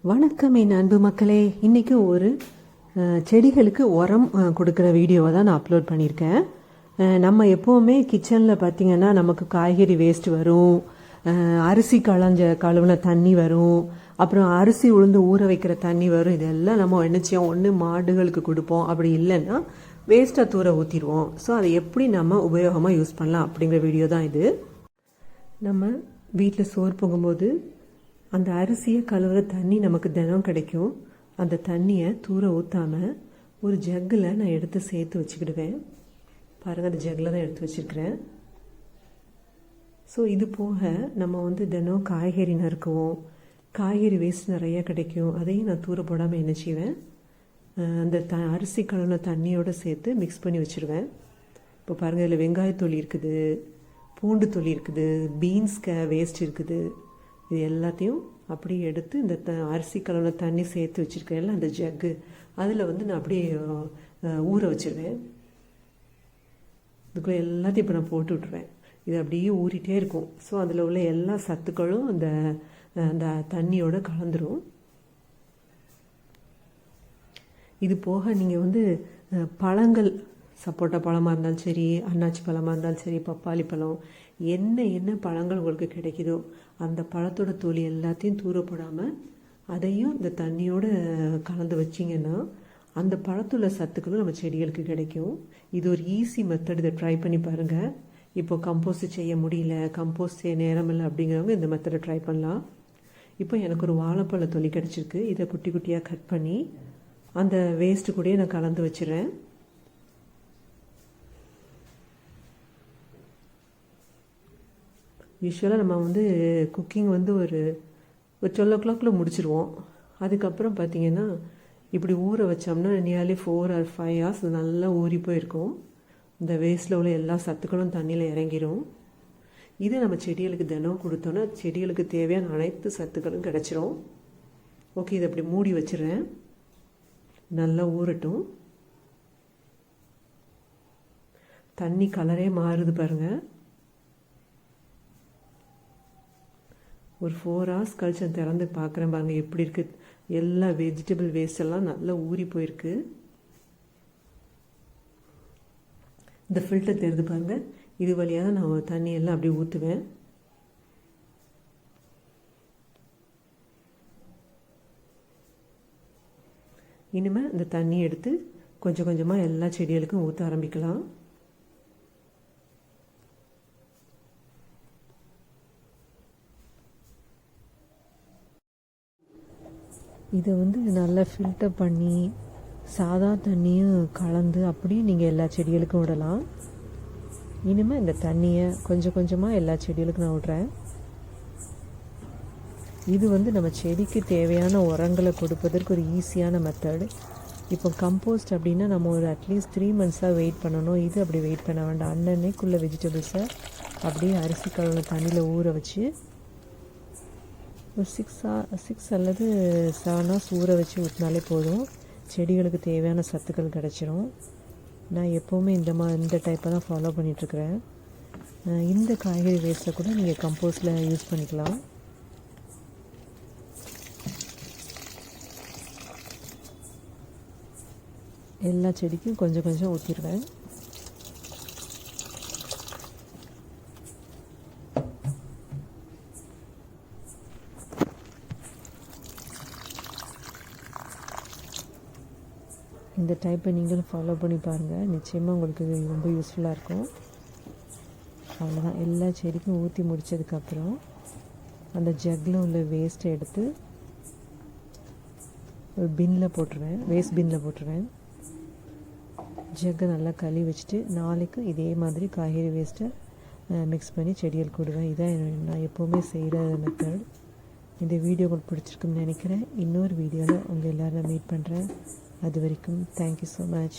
வணக்கம் என் அன்பு மக்களே. இன்றைக்கி ஒரு செடிகளுக்கு உரம் கொடுக்குற வீடியோவை தான் நான் அப்லோட் பண்ணியிருக்கேன். நம்ம எப்போவுமே கிச்சனில் பார்த்திங்கன்னா நமக்கு காய்கறி வேஸ்ட் வரும், அரிசி கழுவுன தண்ணி வரும், அப்புறம் அரிசி உளுந்து ஊற வைக்கிற தண்ணி வரும். இதெல்லாம் நம்ம என்ன செய்வோம், ஒன்று மாடுகளுக்கு கொடுப்போம், அப்படி இல்லைன்னா வேஸ்ட்டாக தூர ஊற்றிடுவோம். ஸோ அதை எப்படி நம்ம உபயோகமாக யூஸ் பண்ணலாம் அப்படிங்கிற வீடியோ தான் இது. நம்ம வீட்டில் சோறு பொங்கும்போது அந்த அரிசியை கழுவுற தண்ணி நமக்கு தினம் கிடைக்கும். அந்த தண்ணியை தூர ஊற்றாமல் ஒரு ஜக்கில் நான் எடுத்து சேர்த்து வச்சுக்கிடுவேன். பாருங்கள், அந்த ஜக்கில் தான் எடுத்து வச்சுருக்கிறேன். ஸோ இது போக நம்ம தினம் காய்கறி நறுக்குவோம், காய்கறி வேஸ்ட் நிறையா கிடைக்கும். அதையும் நான் தூர போடாமல் என்ன செய்வேன், அந்த அரிசி கழுவுன தண்ணியோடு சேர்த்து மிக்ஸ் பண்ணி வச்சுருவேன். இப்போ பாருங்கள், இதில் வெங்காயத்தொலி இருக்குது, பூண்டு தொலி இருக்குது, பீன்ஸ் வேஸ்ட் இருக்குது. இது எல்லாத்தையும் அப்படியே எடுத்து இந்த அரிசி கழுவுன தண்ணி சேர்த்து வச்சுருக்கேன்ல அந்த ஜக்கு, அதில் நான் அப்படியே ஊற வச்சுருவேன். இதுக்குள்ளே எல்லாத்தையும் இப்போ நான் போட்டு விட்ருவேன். இது அப்படியே ஊறிட்டே இருக்கும். ஸோ அதில் உள்ள எல்லா சத்துக்களும் அந்த அந்த தண்ணியோடு கலந்துரும். இது போக நீங்கள் பழங்கள், சப்போட்டா பழமாக இருந்தாலும் சரி, அன்னாச்சி பழமாக இருந்தாலும் சரி, பப்பாளி பழம், என்ன பழங்கள் உங்களுக்கு கிடைக்குதோ அந்த பழத்தோட தோல் எல்லாத்தையும் தூரப்படாமல் அதையும் இந்த தண்ணியோடு கலந்து வச்சிங்கன்னா அந்த பழத்துள்ள சத்துக்களும் நம்ம செடிகளுக்கு கிடைக்கும். இது ஒரு ஈஸி மெத்தட். இதை ட்ரை பண்ணி பாருங்கள். இப்போ கம்போஸ்ட் செய்ய முடியல, கம்போஸ்ட் செய்ய நேரம் இல்லை அப்படிங்கிறவங்க இந்த மெத்தடை ட்ரை பண்ணலாம். இப்போ எனக்கு ஒரு வாழைப்பழ தொலி கிடச்சிருக்கு. இதை குட்டி குட்டியாக கட் பண்ணி அந்த வேஸ்ட்டு கூடயே நான் கலந்து வச்சிடறேன். யூஸ்வலாக நம்ம குக்கிங் ஒரு 12 o'clock முடிச்சிடுவோம். அதுக்கப்புறம் பார்த்திங்கன்னா இப்படி ஊற வச்சோம்னா நியர்லி 4 or 5 hours நல்லா ஊறி போயிருக்கும். இந்த வேஸ்ட்டில் உள்ள எல்லா சத்துக்களும் தண்ணியில் இறங்கிடும். இதை நம்ம செடிகளுக்கு தினம் கொடுத்தோன்னா செடிகளுக்கு தேவையான அனைத்து சத்துக்களும் கிடச்சிரும். ஓகே, இதை அப்படி மூடி வச்சிடுறேன். நல்லா ஊறட்டும். தண்ணி கலரே மாறுது பாருங்கள். ஒரு 4 hours கழிச்சு திறந்து பார்க்குறேன். பாருங்கள் எப்படி இருக்குது. எல்லா வெஜிடபிள் வேஸ்ட் எல்லாம் நல்லா ஊறி போயிருக்கு. இந்த ஃபில்டர் தெரியுது பாருங்கள். இது வழியாக தான் நான் தண்ணி எல்லாம் அப்படியே ஊற்றுவேன். இனிமேல் இந்த தண்ணி எடுத்து கொஞ்சம் கொஞ்சமாக எல்லா செடிகளுக்கும் ஊற்ற ஆரம்பிக்கலாம். இதை நல்லா ஃபில்டர் பண்ணி சாதா தண்ணியும் கலந்து அப்படியே நீங்கள் எல்லா செடிகளுக்கும் விடலாம். இனிமேல் இந்த தண்ணியை கொஞ்சம் கொஞ்சமாக எல்லா செடிகளுக்கும் நான் விடுறேன். இது நம்ம செடிக்கு தேவையான உரங்களை கொடுப்பதற்கு ஒரு ஈஸியான மெத்தடு. இப்போ கம்போஸ்ட் அப்படின்னா நம்ம ஒரு அட்லீஸ்ட் 3 months வெயிட் பண்ணணும். இது அப்படி வெயிட் பண்ண வேண்டாம். அன்னன்னைக்குள்ள வெஜிடபிள்ஸை அப்படியே அரிசி கழுவுன தண்ணியில் ஊற வச்சு ஒரு 6 அல்லது 7 hours ஊற வச்சு ஊற்றினாலே போதும். செடிகளுக்கு தேவையான சத்துக்கள் கிடச்சிரும். நான் எப்போவுமே இந்த டைப்பை தான் ஃபாலோ பண்ணிகிட்ருக்கிறேன். இந்த காய்கறி வேஸ்ட்டை கூட நீங்கள் கம்போஸ்டில் யூஸ் பண்ணிக்கலாம். எல்லா செடிக்கும் கொஞ்சம் கொஞ்சம் ஊற்றிடுவேன். இந்த டைப்பை நீங்களும் ஃபாலோ பண்ணி பாருங்கள். நிச்சயமாக உங்களுக்கு ரொம்ப யூஸ்ஃபுல்லாக இருக்கும். அவ்வளோதான். எல்லா செடிக்கும் ஊற்றி முடித்ததுக்கப்புறம் அந்த ஜக்கில் உள்ள வேஸ்ட்டை எடுத்து ஒரு பின்னில் போட்டுருவேன், வேஸ்ட் பின்னில் போட்டுருவேன். ஜக்கை நல்லா கழுவி வச்சுட்டு நாளைக்கு இதே மாதிரி காய்கறி வேஸ்ட்டை மிக்ஸ் பண்ணி செடிகளுக்கு விடுவேன். இதான் நான் எப்போவுமே செய்கிற மெத்தட். இந்த வீடியோ உங்களுக்கு பிடிச்சிருக்குன்னு நினைக்கிறேன். இன்னொரு வீடியோவில் உங்கள் எல்லோரும் மீட் பண்ணுறேன். அது வரைக்கும் தேங்க்யூ ஸோ மச்.